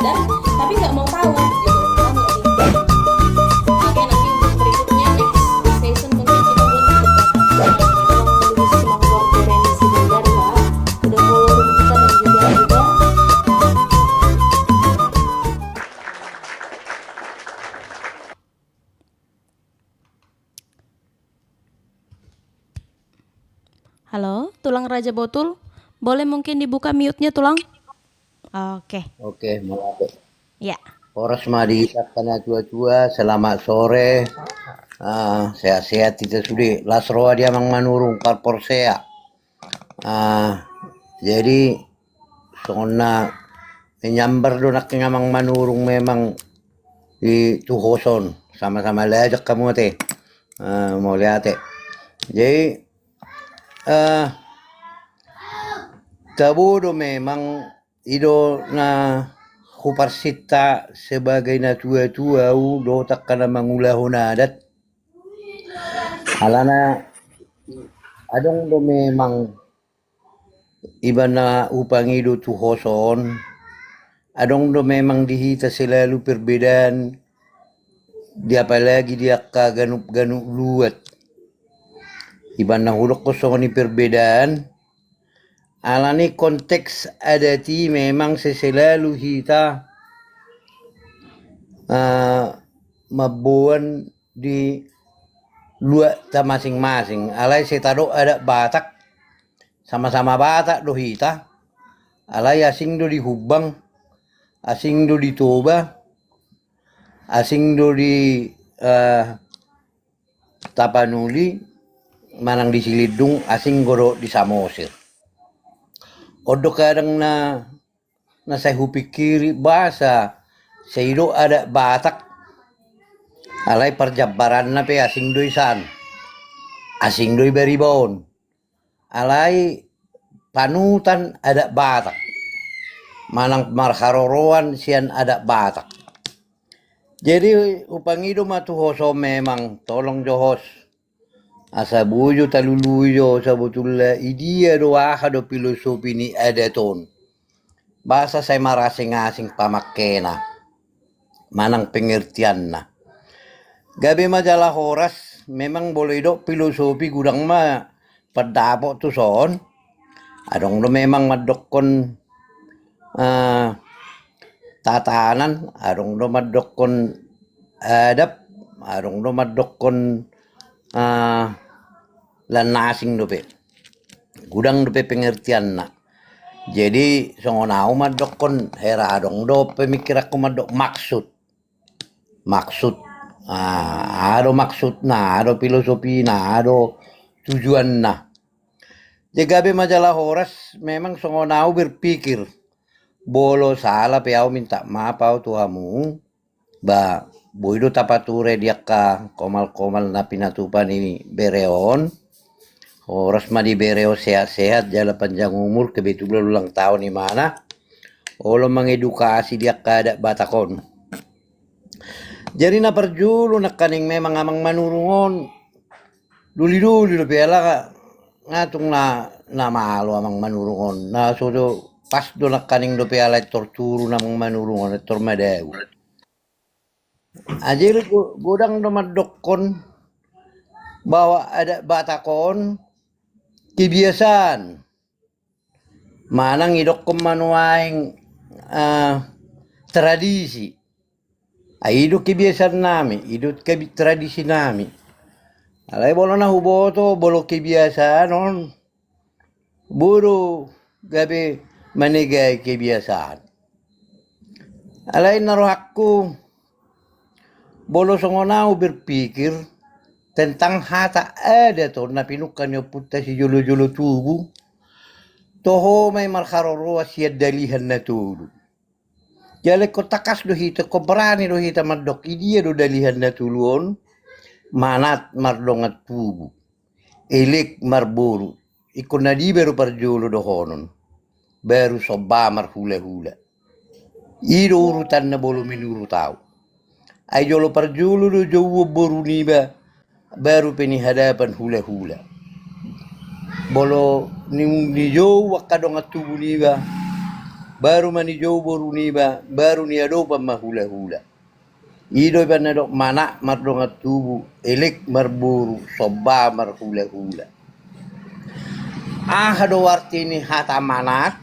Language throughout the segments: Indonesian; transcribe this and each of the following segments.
sadar tapi nggak mau tahu gitu. Paham nggak sih? Oke, nanti untuk berikutnya next session mungkin kita buat debat. Memang semangat keluarga Renzi dan Darva udah follow room kita dan juga Halo, Tulang Raja Botul. Boleh mungkin dibuka mute-nya, Tulang? Oke. Oke, mulai. Ya. Horas madi karena tua-tua, selamat sore. Sehat-sehat kita sudah. Lasroa dia mang manurung karpor sea. Jadi sona menyambar donak ngamang manurung memang di Tuhoson sama-sama lajak kamu teh. Mau lihat teh. Jadi tabudo memang ido na huparsita sebagai na tua-tua do takkan mangulahon adat alana adong do memang iba na upang ido tuhoson adong do memang dihita selalu perbedaan di apalagi dia kaganup-ganup luat iba na hulok kosong ni perbedaan alani konteks adati memang selalu kita mabuan di luar ta masing-masing. Alay setado ada Batak sama-sama Batak do hita. Alay asing do di Hubang, asing do di Toba, asing do di Tapanuli, manang di Silidung, asing goro di Samosir. Odo kadang na saya pikiri bahasa seido ada Batak alay perjabaran na pe asing doy san asing doy beribon alay panutan ada Batak manang marharoroan sian ada Batak jadi upang ido matuhoso memang tolong johos asa bujo taluluyo sabutullah idia doa do filosofi ni adaton bahasa saya marasing-asing pamakena manang pengertian na gabi majalah horas memang boleh do filosofi gudang ma pendapo tu son adong do memang madokon tatanan adong do madokon adab adong do madokon lanasing do pe gudang do pe pengertian na jadi songonau madokon hera adong do pemikir aku madok maksud ada maksud na ada filosofi na ada tujuan na jagabe majalah horas memang songonau berpikir bolo salah piau minta maaf au tuamu ba boido tapature dia ka komal-komal na pinatupan ini bereon horas madi bereo sehat-sehat jala panjang umur kebetulan ulang tahun di mana olo mengedukasi dia kada batakon jadi na perjulu na kaning memang amang manurungon duli-duli do pela ngatung na malu amang manurungon na sodo pas do na kaning do pela torturu namang manurungon tormadeu ajir godang do madokon bahwa ada batakon kebiasaan manang idok manuaing tradisi aido kebiasaan nami idut tradisi nami alay bolo na huboto bolo kebiasaan on buru gabi manigay kebiasaan alay narohakku bolo songonau berpikir tentang hata ada to na pinukan yo puta si jolo-jolo tubuh toho may marharoroa siya dalihan na tulo jale ko takas do hita ko berani do hita madok idia do dalihan na tulon manat mardongat tubuh elik marburu ikon na di baru parjolo do honon baru soba marhula-hula iro urutan na bolo minuru tau ay jolo parjolo do jowo boru niba baru peni hadapan hula-hula bolo ni jo wakadong atubu niba baru mani jauh baru ni ado pa mahula-hula. Ido pa na do mana mardong at tubu, elik marburu, soba marhula-hula. Hado arti ni hata manat,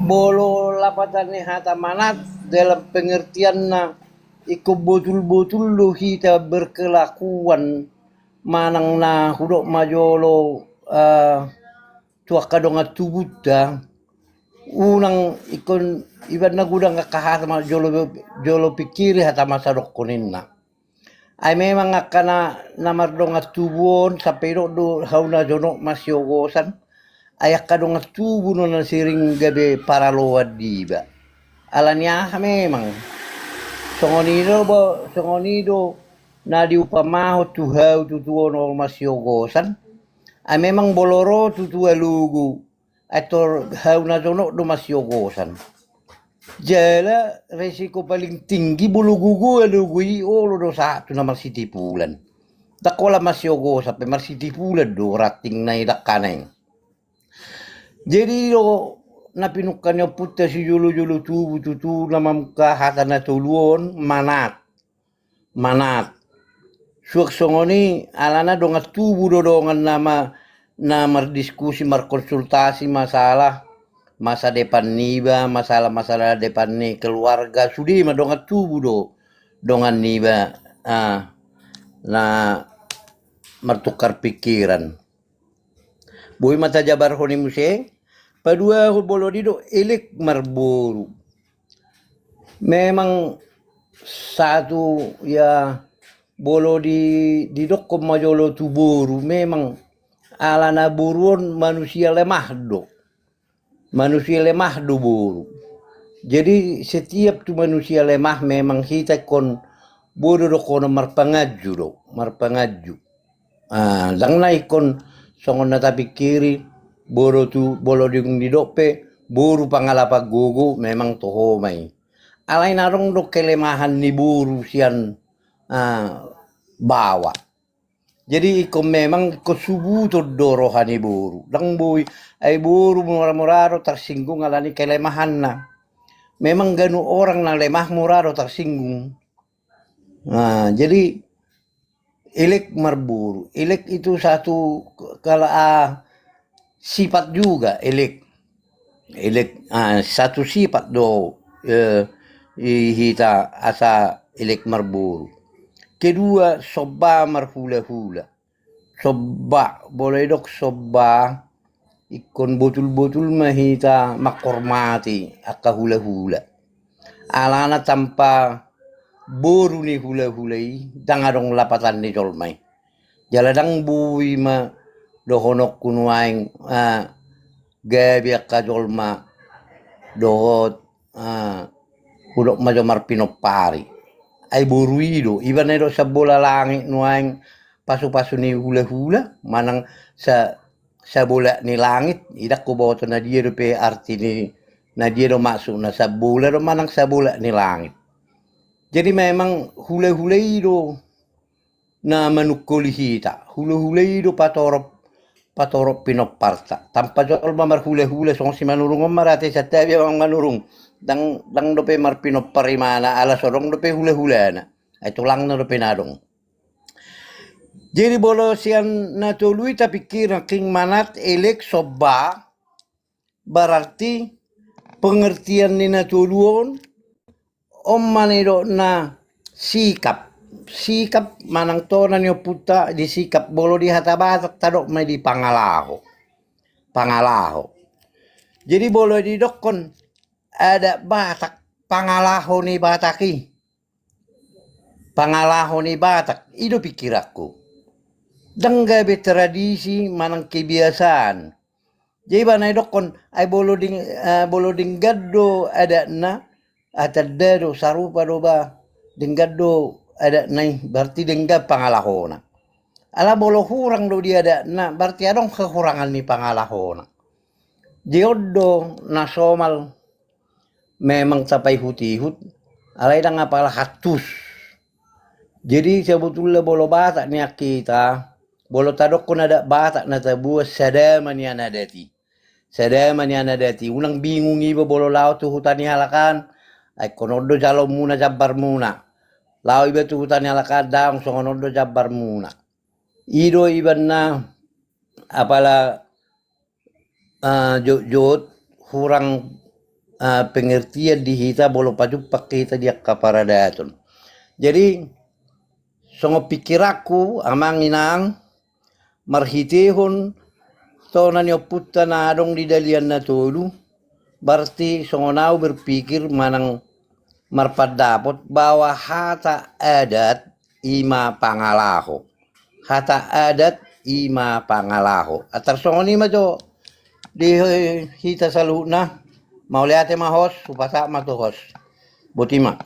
bolo lapatan ni hata manat dalam pengertian na ikut betul-betul lo kita berkelakuan manang na hudok majolo tuak kadong at tubuta unang ikon iban na gudang kakahata ma jolo pikiri hata masadok kunin na ay memang akana namardong at tubon sa pero do hauna jono masyogosan ay kadong at tubo no na siring gabi para load diba alanya memang songonido na di upamaho tuhaw tutuono masyogosan ay memang boloro tutua lugu atau haw na jono do masyogosan jala resiko paling tinggi bulugugu alugui olo do satu na marsitipulan dakola masyogosan pe marsitipulan do rating na idakaneng jadi do napinukannya puta si julu-julu tutu namam kahata na tuluon manat suak songoni alana dongat tubu dodongan nama diskusi markonsultasi masa depan niba masalah depan ni keluarga sudi ma dongat tubu dongan niba na martukar pikiran boy mata jabar honi museng padua bolo dido elik marburu memang satu ya bolo di dok majolo tuburu memang alana buruon manusia lemah do buru jadi setiap tu manusia lemah memang kita kon bodo do kono marpangaju lang na ikon songon na tapi kiri bolo di dope buru pangalapa gugu memang toho may alay narong do kelemahan ni buru sian bawa jadi iko memang kesubuto dorohan ni buru dang boy ay buru muraro tersinggung alani kelemahan na memang ganu orang na lemah muraro tersinggung jadi elek marburu elek itu satu kalau sifat juga elek satu sifat do hita asa elek marburu kedua soba marhula-hula soba boleh dok soba ikon betul-betul mahita makormati akka hula-hula alana tanpa boru ni hula-hulai dangadong lapatan ni jolmai jaladang bui ma dohonok kunuaing gabi akka jolma dohot hudok majomar pinopari ay boruido iban edo sa bola langit nuaing pasu-pasu ni hula-hula manang sa bola ni langit idak ko boto na dia do pe arti ni na dia do masuk na sa bola do manang sa bola ni langit jadi memang hula-hulai do na manukuli hita hula-hulai do patorop pinoparta tanpa jol mamar hula-hula song si manurung marate sa tabi ang manurung dang dope mar pinoparimana ala sorong dope hula-hula na ay tulang na dope nadong jadi bolo sian natului tapi kira king manat elek soba berarti pengertian ni natuluon om manido na sikap manang tonan yo puta di sikap bolo di hatabatak tadok may di pangalaho jadi bolo di dokon ada batak pangalaho ni batak itu pikir aku denggabe tradisi manang kebiasaan jadi banay dokon ay bolo ding gaddo ada na atadado sarupa do ba denggaddo ada nai berarti denggab pangalahona ala bolo hurang do dia ada na berarti adong kekurangan ni pangalahona diodo nasomal memang sampai hutihut alay dang apalah hatus jadi sebetulnya bolo batak ni kita bolo tadok kun ada batak na tabuas sadaman yan adati Sada maniana dati unang bingung iba bolo lao tu hutani halakan. Ay konodo jalo muna jabar muna. Lao iba tu hutani halakan daong so konodo jabar muna. Ido iban na apala jod kurang pengertian di hita bolo pajupak kita dia kaparadaton. Jadi songo pikiraku amang inang marhitihon to na putta na adong di dalian na tolu berarti songo nau berpikir manang marpadapot bahwa hata adat ima pangalaho. Hata adat ima pangalaho. Atar songo ni majo di hita saluna mau lihat mah host supasa mah tuh host. Butima.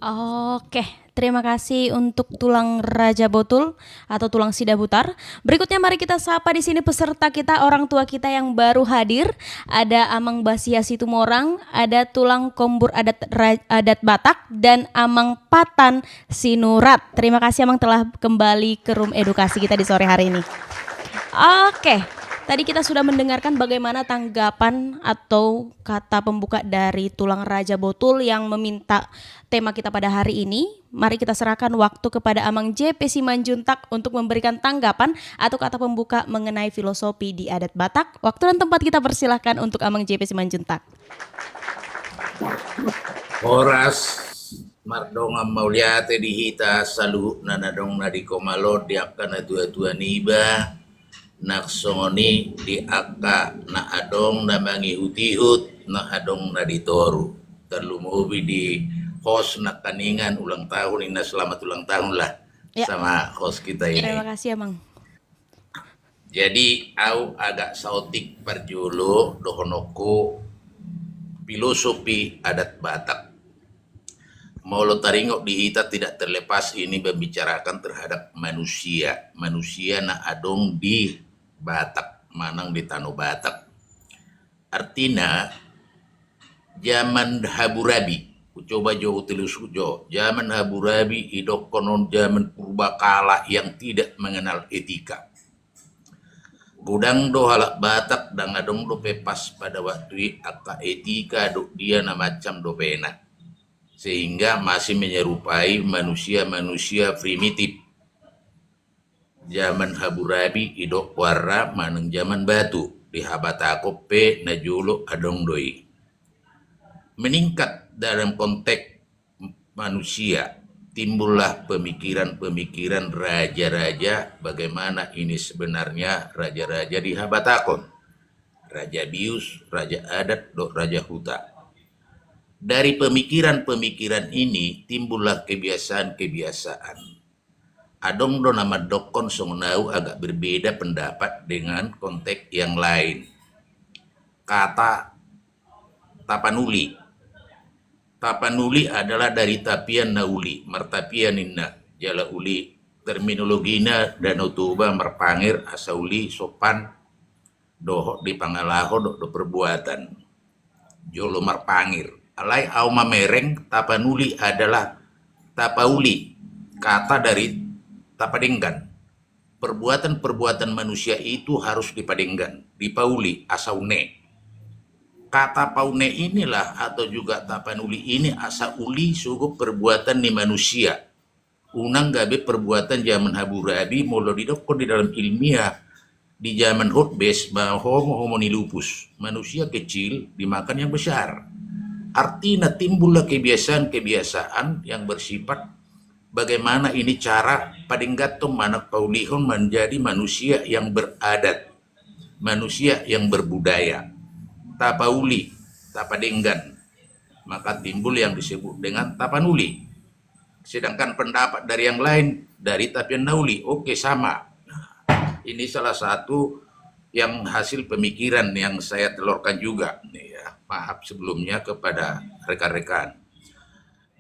Oke, terima kasih untuk tulang Raja Botul atau tulang Sida Butar. Berikutnya mari kita sapa di sini peserta kita, orang tua kita yang baru hadir. Ada Amang Basia Situmorang, ada tulang Kombur adat Batak, dan Amang Patan Sinurat. Terima kasih Amang telah kembali ke room edukasi kita di sore hari ini. Oke, tadi kita sudah mendengarkan bagaimana tanggapan atau kata pembuka dari tulang Raja Botul yang meminta tema kita pada hari ini. Mari kita serahkan waktu kepada Amang JP Simanjuntak untuk memberikan tanggapan atau kata pembuka mengenai filosofi di adat Batak. Waktu dan tempat kita persilahkan untuk Amang JP Simanjuntak. Oras mardonga mauliate di hita salu nanadong nadi komalo diakka na tua-tua niba naksongoni di akka na adong na mangihut-ihut na adong na ditoru terlumubi di host na kaningan ulang tahun ini, selamat ulang tahun lah ya, sama host kita ini. Terima kasih Amang. Jadi au agak sautik perjulu dohonoko filosofi adat Batak. Mau lo taringok di hita tidak terlepas ini membicarakan terhadap manusia na adong di Batak, manang di Tanah Batak. Artinya zaman Haburabi, coba jauh telus ujo, zaman Haburabi idok konon zaman purbakala yang tidak mengenal etika. Gudang do halak Batak dan adong do pepas pada waktu aka etika do dia na macam do pena. Sehingga masih menyerupai manusia-manusia primitif. Zaman Haburabi idok warra maneng zaman batu di Habatako pe najulo adong doi. Meningkat dalam konteks manusia, timbullah pemikiran-pemikiran raja-raja bagaimana ini sebenarnya raja-raja di Habatakon. Raja Bius, Raja Adat, Raja Huta. Dari pemikiran-pemikiran ini timbullah kebiasaan-kebiasaan. Adong do nama dokon songnau agak berbeda pendapat dengan konteks yang lain. Kata tapanuli. Tapanuli adalah dari tapian nauli, martapian inna, jala uli. Terminologina dan utuba merpangir asauli sopan doh di pangalaho do perbuatan. Jolo marpangir. Alai au mamereng tapanuli adalah tapauli, kata dari tapadenggan. Perbuatan-perbuatan manusia itu harus dipadenggan, dipauli, asaune. Kata paune inilah atau juga tapanuli ini asa uli suguh perbuatan ni manusia. Unang gabe perbuatan zaman Haburabi molo didokon di dalam ilmiah di zaman Hotbes bahwa homo homonilupus, manusia kecil dimakan yang besar. Artinya timbullah kebiasaan-kebiasaan yang bersifat bagaimana ini cara padinggatong manak paulihon menjadi manusia yang beradat, manusia yang berbudaya. Tapauli, tapadenggan, maka timbul yang disebut dengan tapanuli. Sedangkan pendapat dari yang lain dari tapian nauli, oke sama. Ini salah satu yang hasil pemikiran yang saya telurkan juga nih ya. Maaf sebelumnya kepada rekan-rekan.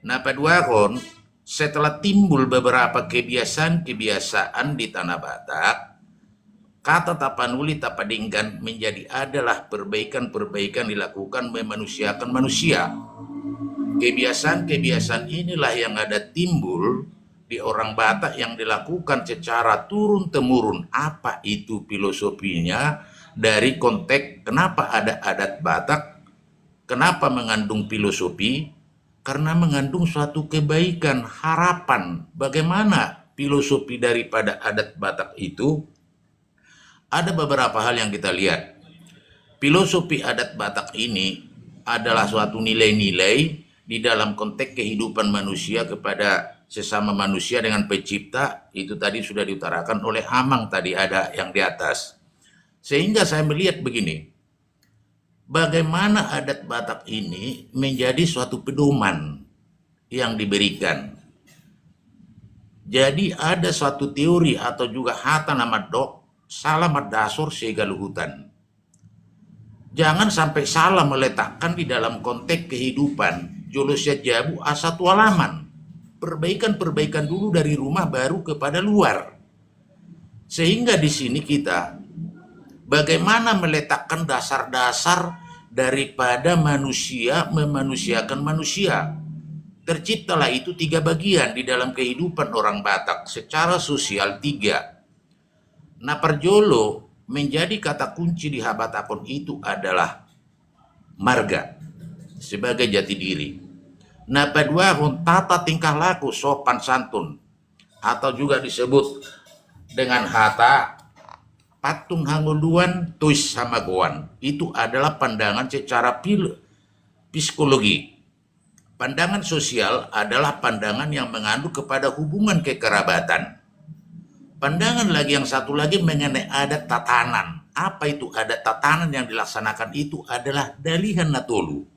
Nah, paduakon setelah timbul beberapa kebiasaan-kebiasaan di Tanah Batak, kata tapanuli tapadinggan menjadi adalah perbaikan-perbaikan dilakukan memanusiakan manusia. Kebiasaan-kebiasaan inilah yang ada timbul di orang Batak yang dilakukan secara turun-temurun. Apa itu filosofinya dari konteks kenapa ada adat Batak, kenapa mengandung filosofi? Karena mengandung suatu kebaikan, harapan. Bagaimana filosofi daripada adat Batak itu? Ada beberapa hal yang kita lihat. Filosofi adat Batak ini adalah suatu nilai-nilai di dalam konteks kehidupan manusia kepada sesama manusia dengan pencipta. Itu tadi sudah diutarakan oleh Amang, tadi ada yang di atas. Sehingga saya melihat begini, bagaimana adat Batak ini menjadi suatu pedoman yang diberikan. Jadi ada suatu teori atau juga hata nama dok, salah madasur segaluhutan. Jangan sampai salah meletakkan di dalam konteks kehidupan. Jolusya jabu asatu alaman. Perbaikan-perbaikan dulu dari rumah baru kepada luar. Sehingga di sini kita bagaimana meletakkan dasar-dasar daripada manusia memanusiakan manusia. Terciptalah itu 3 bagian di dalam kehidupan orang Batak. Secara sosial 3. Nah, perjolo menjadi kata kunci di Habatakon itu adalah marga sebagai jati diri. Nah, kedua tata tingkah laku sopan santun atau juga disebut dengan hata patung hanguluan tuis samagoan. Itu adalah pandangan secara psikologi. Pandangan sosial adalah pandangan yang mengandung kepada hubungan kekerabatan. Pandangan lagi yang satu lagi mengenai adat tatanan. Apa itu adat tatanan yang dilaksanakan itu adalah dalihan natolu.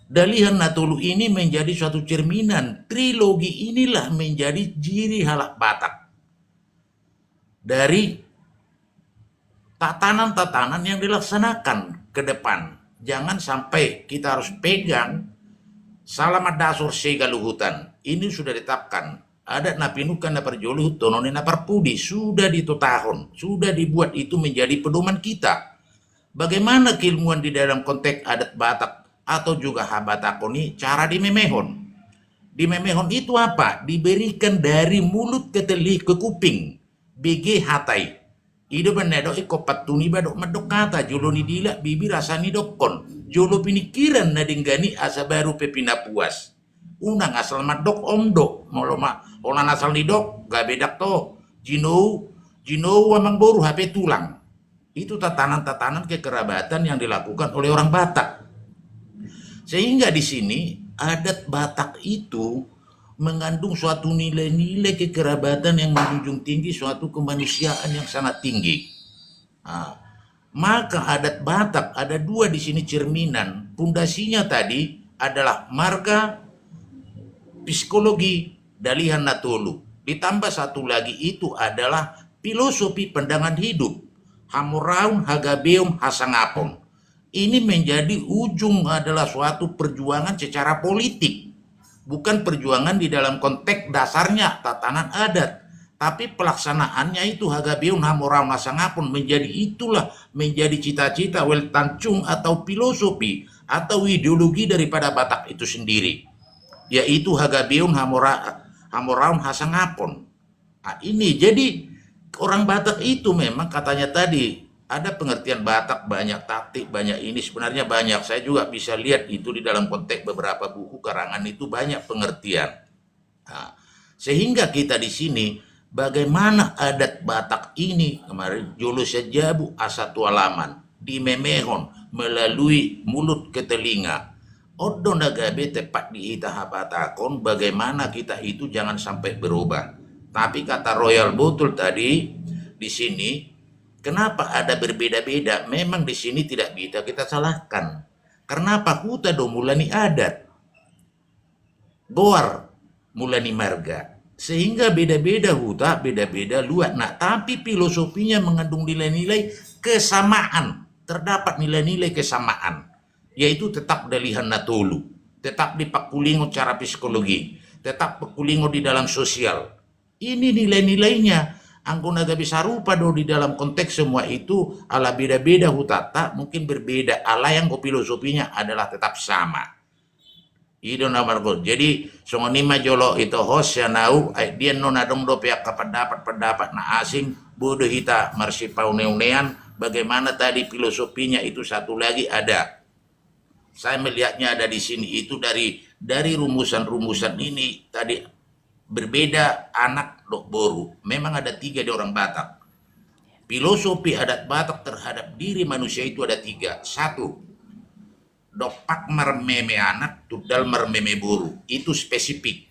Dalihan natolu ini menjadi suatu cerminan. Trilogi inilah menjadi ciri halak Batak. Dari tatanan-tatanan yang dilaksanakan ke depan. Jangan sampai kita harus pegang salamat dasur segaluhutan. Ini sudah ditetapkan. Ada napinukan na perjoluhut tononin na perpudi. Sudah ditutahon. Sudah dibuat itu menjadi pedoman kita. Bagaimana keilmuan di dalam konteks adat Batak atau juga Habatakoni cara dimemehon. Dimemehon itu apa? Diberikan dari mulut ke telinga ke kuping. BG hatai. Ido benedo iko patuni badok medok kata jolo ni dila bibi rasani dokon. Jolo pinikiran na dinggani asa baru pepina puas. Unang asal madok omdo. Moloma olan asal ni dok gak bedak to. Jino wamang boru HP tulang. Itu tatanan-tatanan kekerabatan yang dilakukan oleh orang Batak. Sehingga di sini adat Batak itu mengandung suatu nilai-nilai kekerabatan yang menjunjung tinggi suatu kemanusiaan yang sangat tinggi. Nah, maka adat Batak ada 2 di sini cerminan. Pundasinya tadi adalah marga, psikologi, dalihan natolu. Ditambah satu lagi itu adalah filosofi pandangan hidup. Hamuraun hagabeum hasangapon. Ini menjadi ujung adalah suatu perjuangan secara politik. Bukan perjuangan di dalam konteks dasarnya tatanan adat. Tapi pelaksanaannya itu hagabeum hamuraun hasangapon menjadi itulah menjadi cita-cita wel tancung atau filosofi atau ideologi daripada Batak itu sendiri. Yaitu hagabeum hamuraun hasangapon. Nah, ini jadi orang Batak itu memang katanya tadi ada pengertian Batak, banyak taktik, banyak ini sebenarnya banyak. Saya juga bisa lihat itu di dalam konteks beberapa buku karangan itu banyak pengertian. Nah, sehingga kita di sini bagaimana adat Batak ini kemarin Jolusya jabu asatu alaman dimemehon melalui mulut ke telinga. Odo nagabe tepat di ita Habatakon bagaimana kita itu jangan sampai berubah. Tapi kata Royal Betul tadi di sini kenapa ada berbeda-beda? Memang di sini tidak bisa kita salahkan. Kenapa huta do mulani adat? Goar mulani marga. Sehingga beda-beda huta, beda-beda luat. Nah, tapi filosofinya mengandung nilai-nilai kesamaan. Terdapat nilai-nilai kesamaan. Yaitu tetap dalihan natolu. Tetap dipakulingo cara psikologi. Tetap pakulingo di dalam sosial. Ini nilai-nilainya. Anggona gak bisa rupa do di dalam konteks semua itu ala beda-beda hutata mungkin berbeda ala yang filosofinya adalah tetap sama. Ido na margo. Jadi songoni majolo itu host ya nau dia nona dong do pihak pendapat na asing bodoh hita marsipau neunean bagaimana tadi filosofinya itu satu lagi ada. Saya melihatnya ada di sini itu dari rumusan-rumusan ini tadi berbeda anak dok boru. Memang ada 3 di orang Batak. Filosofi adat Batak terhadap diri manusia itu ada 3. 1. Dopak mermeme anak, tudal mermeme buru. Itu spesifik.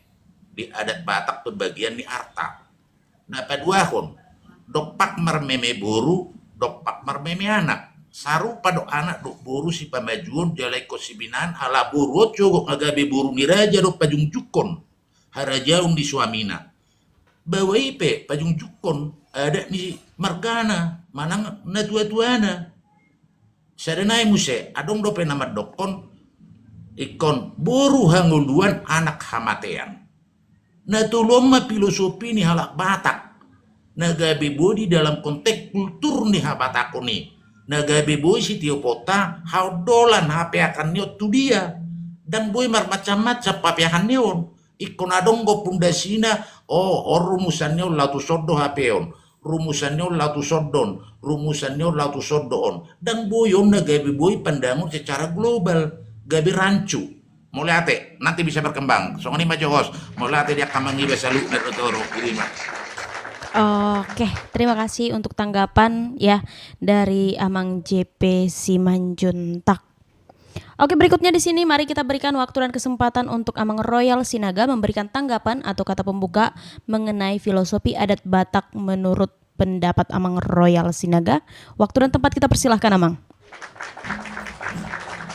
Di adat Batak pembagian ni arta. Nah, paduahon. Dopak mermeme buru, dopak mermeme anak. Saru pada anak dok buru si pamajuan jalai kosibinan ala buru cogok ngagabe buru ni raja dok pajung jukon. Harajaung di suamina. Bawa ipe pajung jukon ada ni margana manang na tua-tuana. Sadanai muse adong dope nama dokon ikon buru hangunduan anak hamatean. Na tuloma filosofi ni halak Batak. Nagabe bodi dalam konteks kultur ni habatako ni. Nagabe boy si tiopota haudolan hape akan niot tu dia. Dan boy macam-macam papiahan nion. Ikon adong go pundasina rumusannya latu sodo hapeon. Rumusannya latu sodon, rumusannya latu sodon, dan boyon na gabi boy pandangun secara global, gabi rancu. Mulai ate, nanti bisa berkembang. Soalnya maju host, mulai ate dia kamang iba salu dan otoro kirima. Oke, terima kasih untuk tanggapan ya dari Amang JP Simanjuntak. Oke, berikutnya di sini mari kita berikan waktu dan kesempatan untuk Amang Royal Sinaga memberikan tanggapan atau kata pembuka mengenai filosofi adat Batak menurut pendapat Amang Royal Sinaga. Waktu dan tempat kita persilahkan, Amang.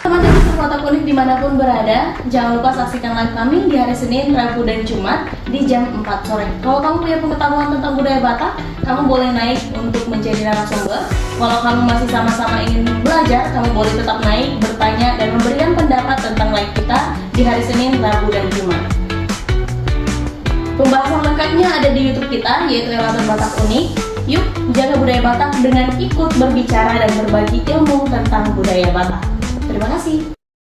Teman-teman Kota Kunik dimanapun berada, jangan lupa saksikan live kami di hari Senin, Rabu, dan Jumat di jam 4 sore. Kalau kamu punya pengetahuan tentang budaya Batak, kamu boleh naik untuk menjadi narasumber. Kalau kamu masih sama-sama ingin belajar, kamu boleh tetap naik, bertanya, dan memberikan pendapat tentang live kita di hari Senin, Rabu, dan Jumat. Pembahasan lengkapnya ada di YouTube kita, yaitu Elatan Batak Unik. Yuk, jaga budaya Batak dengan ikut berbicara dan berbagi ilmu tentang budaya Batak. Terima kasih.